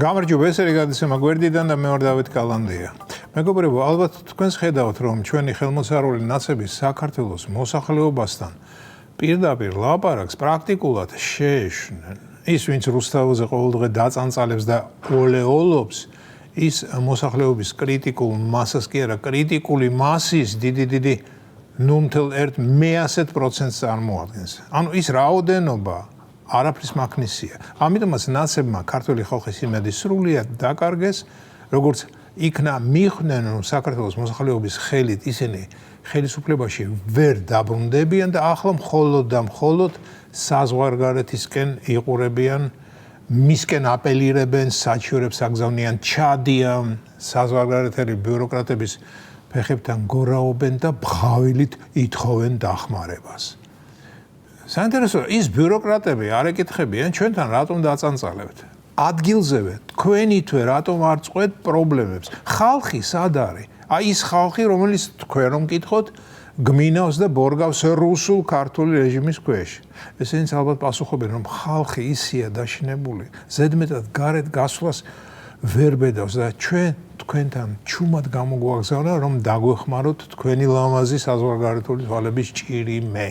გამარჯობა, ეს არის გადაცემა გვერდიდან და მე ვარ დავით კალანდია. მეგობრებო, ალბათ თქვენს ხედავთ, რომ ჩვენი ხელმოსარული ნაცების საქართველოს მოსახლეობასთან პირდაპირ ლაპარაკს პრაქტიკულად შეეშვნენ. ის, ვინც რუსთავზე ყოველდღე დაწანწალებს და ოლეოლობს, ის მოსახლეობის კრიტიკულ მასას კი არა, კრიტიკული მასის დიდი ნუ 1% წარმოადგენს. ანუ ის რაოდენობა არაფრის მაქნისია. ამიტომაც ნაცებმა ქართული ხალხის იმედი სრულიად დაკარგეს, როგორც იქნა მიხვდნენ, რომ საქართველოს მოსახლეობის ხელით ისინი ხელისუფლებაში ვერ დაბრუნდებიან და ახლა მხოლოდ და მხოლოდ საზღვარგარეთისკენ იყურებიან, მისკენ აპელირებენ, საჩივრებს აგზავნიან, ჩადიან, საზღვარგარეთელი ბიუროკრატების ფეხებთან გორაობენ და ბღავილით ითხოვენ დახმარებას. საინტერესოა, ის ბიუროკრატები არ ეკითხებიან ჩვენთან რატომ დაწანწალებთ. ადგილზევე თქვენითვე რატომ არ წყვეთ პრობლემებს. ხალხი სად არის? აი ის ხალხი, რომელიც თქვენ რომ მკითხოთ, გმინავს და ბორგავს რუსულ-ქართული რეჟიმის ქვეშ. ესენიც ალბათ პასუხობენ, რომ ხალხი ისია დაშინებული, ზედმეტად გარეთ გასვლას ვერ ბედავს და ჩვენ თქვენთან ჩუმად გამოგვაგზავნა, რომ დაგვეხმაროთ თქვენი ლამაზი საზღვარგარეთული თვალების ჭირიმე.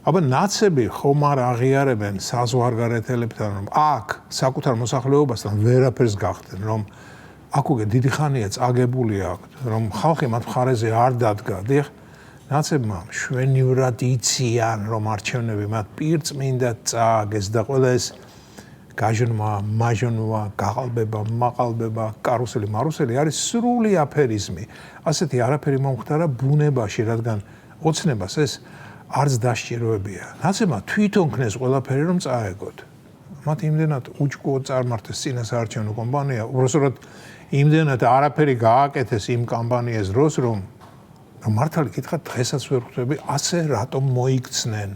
აბა ნაცები ხომ არ აღიარებენ საზღვარგარეთელებთან, რომ აქ საკუთარ მოსახლეობასთან ვერაფერს გახდნენ, რომ აქ უკვე დიდი ხანია წაგებული აქვთ, რომ ხალხი მათ მხარეზე არ დადგა. დიახ, ნაცებმა მშვენივრად იციან, რომ არჩევნები მათ პირწმინდად წააგეს და ყველა ეს გაჟონვა, მაჟონვა, გაყალბება, მაყალბება, კარუსელი, მარუსელი არის სრული აფერიზმი. ასეთი არაფერი მომხდარა ბუნებაში, რადგან ოცნებას ეს არც დასჭიროებია. ნაცებმა თვითონ ქნეს ყველაფერი, რომ წაეგოთ. მათ იმდენად უჭკუოდ წარმართეს წინასაარჩევნო კამპანია, უბრალოდ იმდენად არაფერი გააკეთეს იმ კამპანიას დროს, რომ მართალი კითხა დღესაც ვერ ხვდები, ასე რატომ მოიქცნენ.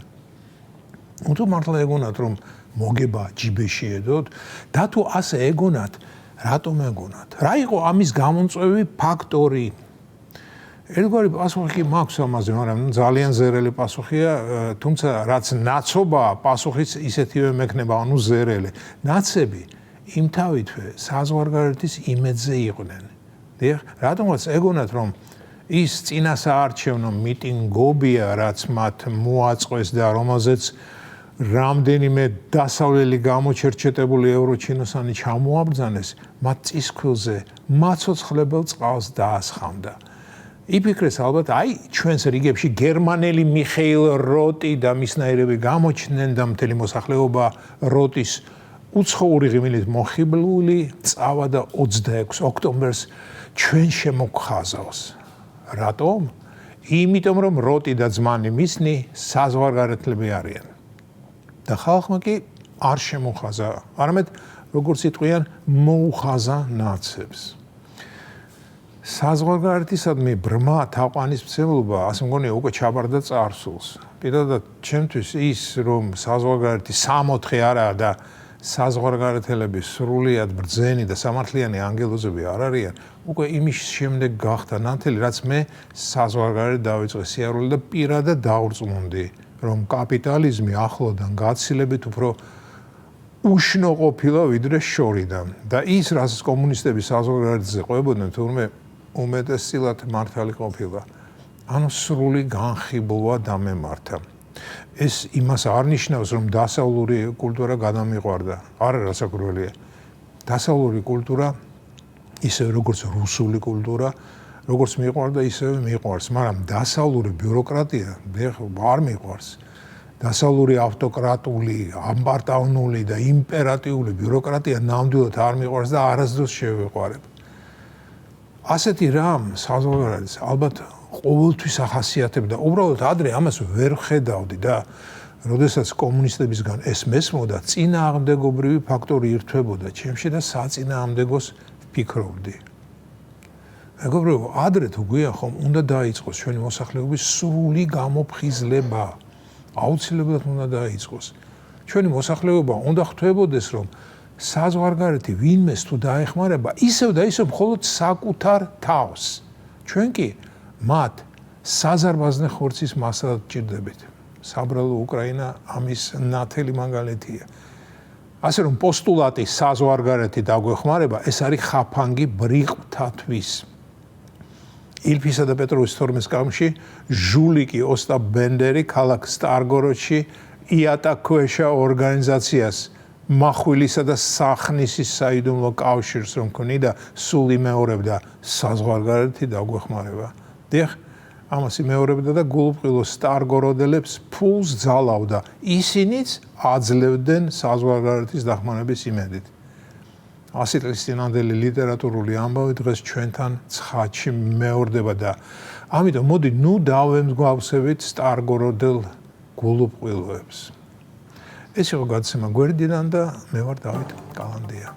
თუ მართლა ეგონათ, რომ მოგება ჯიბეში ედოთ და თუ ასე ეგონათ, რატომ ეგონათ? რა იყო ამის გამომწვევი ფაქტორი? ერთგვარი პასუხი მაქვს ამაზე, მაგრამ ძალიან ზერელი პასუხია, თუმცა რაც ნაცობაა, პასუხიც ისეთივე მექნება, ანუ ზერელი. ნაცები იმთავითვე საზღვარგარეთის იმედზე იყვნენ. დიახ, რატომაც ეგონათ, რომ ის წინასაარჩევნო მიტინგობია, რაც მათ მოაწყვეს და რომელზეც რამდენიმე დასავლელი გამოჩერჩეტებული ევროჩინოსანი ჩამოაბრძანეს, მათ წისქვილზე მაცოცხლებელ წყალს დაასხამდა. იფიქრეს ალბათ, აი ჩვენს რიგებში გერმანელი მიხეილ როტი და მისნაირები გამოჩნდნენ და მთელი მოსახლეობა როტის უცხოური ღიმილით მოხიბლული წავა და 26 ოქტომბერს ჩვენ შემოგხაზავს. რატომ? იმიტომ რომ როტი და ძმანი მისნი საზღვარგარეთლები არიან. და ხალხმა კი არ შემოხაზა, არამედ როგორც იტყვიან, მოუხაზა ნაცებს. საზღვარგარეთისადმი ბრმა თაყვანისმცემლობა, ასე მგონია, უკვე ჩაბარდა წარსულს. პირადად ჩემთვის ის, რომ საზღვარგარეთი 64 არაა და საზღვარგარეთელები სრულიად ბრძენი და სამართლიანი ანგელოზები არ არიან, უკვე იმის შემდეგ გახდა ნათელი, რაც მე საზღვარგარეთ დავიწყე სიარული და პირადად დავრწმუნდი, რომ კაპიტალიზმი ახლოდან გაცილებით უფრო უშნო ყოფილა ვიდრე შორიდან და ის, რაც კომუნისტები საზღვარგარეთზე ყვებოდნენ, თურმე უმეტესილად მართალი ყოფილა. ანუ სრული განხიბლვა დამემართა. ეს იმას არ ნიშნავს, რომ დასავლური კულტურა გადამიყვარდა. არა რასაკვირველია. დასავლური კულტურა ისევე როგორც რუსული კულტურა, როგორც მიყვარდა, ისევე მიყვარს, მაგრამ დასავლური ბიუროკრატია არ მიყვარს. დასავლური ავტოკრატული, ამპარტავნული და იმპერატიული ბიუროკრატია ნამდვილად არ მიყვარს და არასდროს შევიყვარებ. ასეთი რამ საზღვარგარეთს ალბათ ყოველთვის ახასიათებდა. უბრალოდ ადრე ამას ვერ ხედავდი და როდესაც კომუნისტებისგან ეს მესმოდა, წინააღმდეგობრივი ფაქტორი ირთვებოდა ჩემში და საწინააღმდეგოს ვფიქრობდი. მეგობრებო, ადრე თუ გვიან ხომ უნდა დაიწყოს ჩვენი მოსახლეობის სრული გამოფხიზლება. აუცილებლად უნდა დაიწყოს. ჩვენი მოსახლეობა უნდა ხვდებოდეს, რომ საზღვარგარეთი ვინმეს თუ დაეხმარება, ისევ და ისევ მხოლოდ საკუთარ თავს. ჩვენ კი მათ საზარბაზნე ხორცის მასალად ჭირდებით. საბრალო უკრაინა ამის ნათელი მაგალითია. ასე რომ პოსტულატი საზღვარგარეთი დაგვეხმარება, ეს არის ხაფანგი ბრიყვთათვის. ილფისა და პეტროვის თორმეს კამში ჟულიკი ოსტაპ ბენდერი ქალაქ სტარგოროდში იატაკქვეშა ორგანიზაციას მახვილისა და სახნისის საიდუმლო კავშირს რომ ქონიდა სულ იმეორებდა საზღვარგარეთი დაგვეხმარება. დიახ, ამას იმეორებდა და გულუბრყილო სტარგოროდელებს ფულს ძალავდა. ისინიც აძლევდნენ საზღვარგარეთის დახმარების იმედით. 100 წლის წინანდელი ლიტერატურული ამბავი დღეს ჩვენთან ცხადში მეორდება და ამიტომ მოდი ნუ დავემსგავსებით სტარგოროდელ გულუბრყილოებს. ეს იყო გადაცემა გვერდიდან და მე ვარ დავით კალანდია.